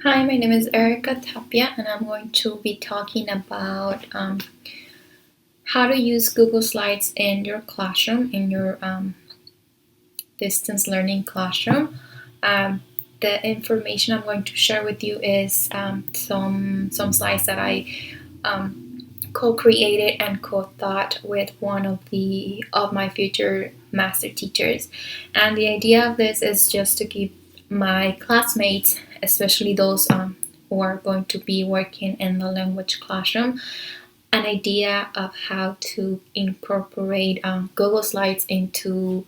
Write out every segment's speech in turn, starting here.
Hi, my name is Erica Tapia, and I'm going to be talking about how to use Google Slides in your classroom, in your distance learning classroom. Um, the information I'm going to share with you is some slides that I um, co-created and co-thought with one of my future master teachers. And the idea of this is just to give my classmates, especially those who are going to be working in the language classroom, an idea of how to incorporate Google Slides into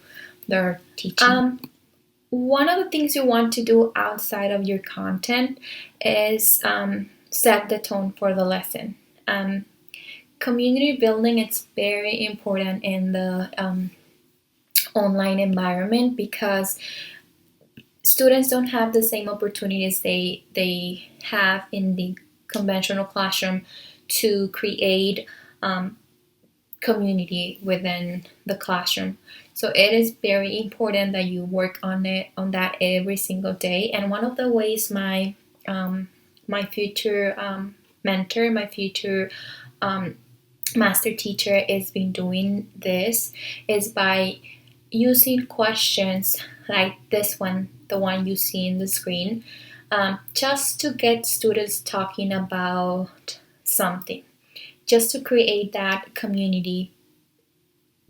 their teaching. One of the things you want to do outside of your content is set the tone for the lesson. Community building is very important in the online environment because students don't have the same opportunities they have in the conventional classroom to create community within the classroom. So it is very important that you work on that every single day. And one of the ways my future mentor, my future master teacher is been doing this is by using questions like this one, the one you see in the screen, just to get students talking about something, just to create that community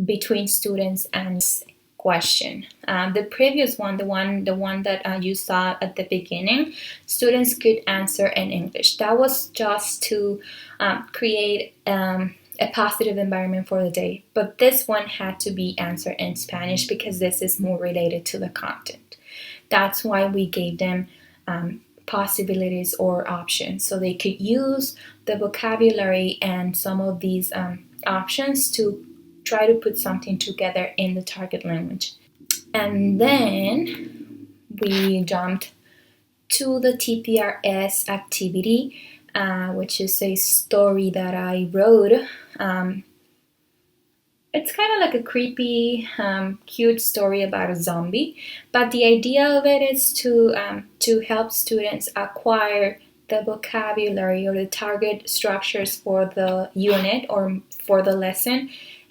between students and question. The previous one, the one that you saw at the beginning, students could answer in English. That was just to create a positive environment for the day. But this one had to be answered in Spanish because this is more related to the content. That's why we gave them possibilities or options so they could use the vocabulary and some of these options to try to put something together in the target language. And then we jumped to the TPRS activity, which is a story that I wrote. It's kind of like a creepy, cute story about a zombie, but the idea of it is to help students acquire the vocabulary or the target structures for the unit or for the lesson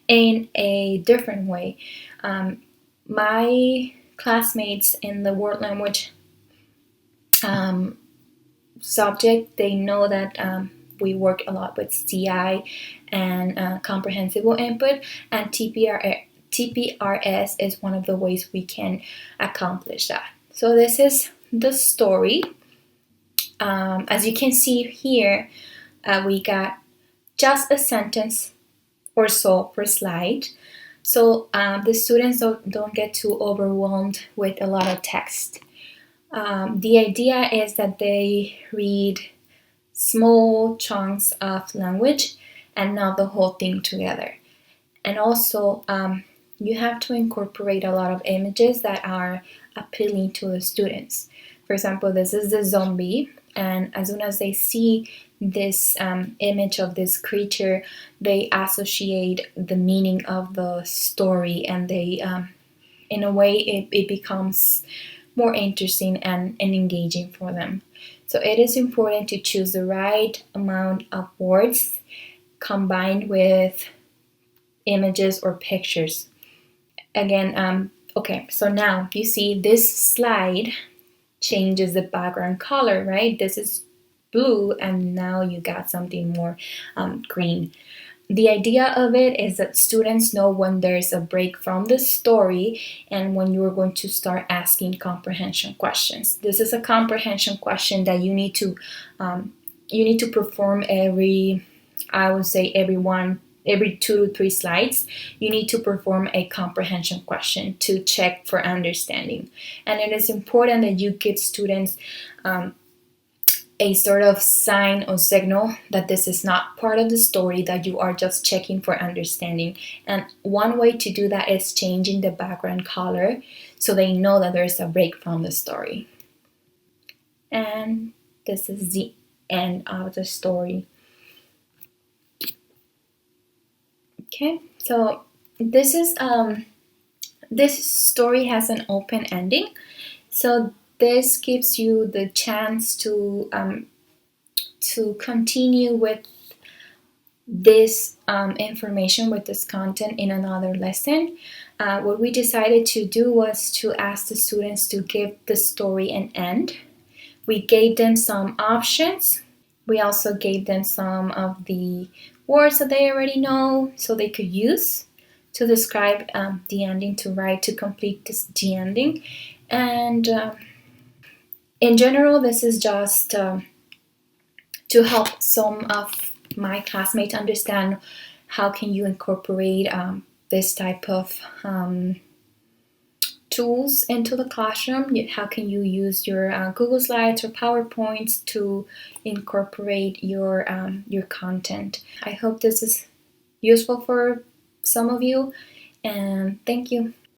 in a different way. My classmates in the world language subject, they know that we work a lot with CI and comprehensible input, and TPRS is one of the ways we can accomplish that. So this is the story. As you can see here, we got just a sentence or so per slide. So the students don't get too overwhelmed with a lot of text. The idea is that they read small chunks of language and not the whole thing together. And also, you have to incorporate a lot of images that are appealing to the students. For example, this is the zombie, and as soon as they see this image of this creature, they associate the meaning of the story, and they, in a way, it becomes more interesting and engaging for them. So it is important to choose the right amount of words combined with images or pictures. Again, okay, so now you see this slide changes the background color, right? This is blue and now you got something more green. The idea of it is that students know when there's a break from the story and when you're going to start asking comprehension questions. This is a comprehension question that you need to perform every, I would say every 2 to 3 slides. You need to perform a comprehension question to check for understanding. And it is important that you give students a sort of sign or signal that this is not part of the story, that you are just checking for understanding. And one way to do that is changing the background color so they know that there's a break from the story. And this is the end of the story. Okay, so this story has an open ending. So this gives you the chance to continue with this information, with this content in another lesson. What we decided to do was to ask the students to give the story an end. We gave them some options. We also gave them some of the words that they already know so they could use to describe the ending, to write, to complete the ending. And in general, this is just to help some of my classmates understand how can you incorporate this type of tools into the classroom. How can you use your Google Slides or PowerPoints to incorporate your content. I hope this is useful for some of you, and thank you.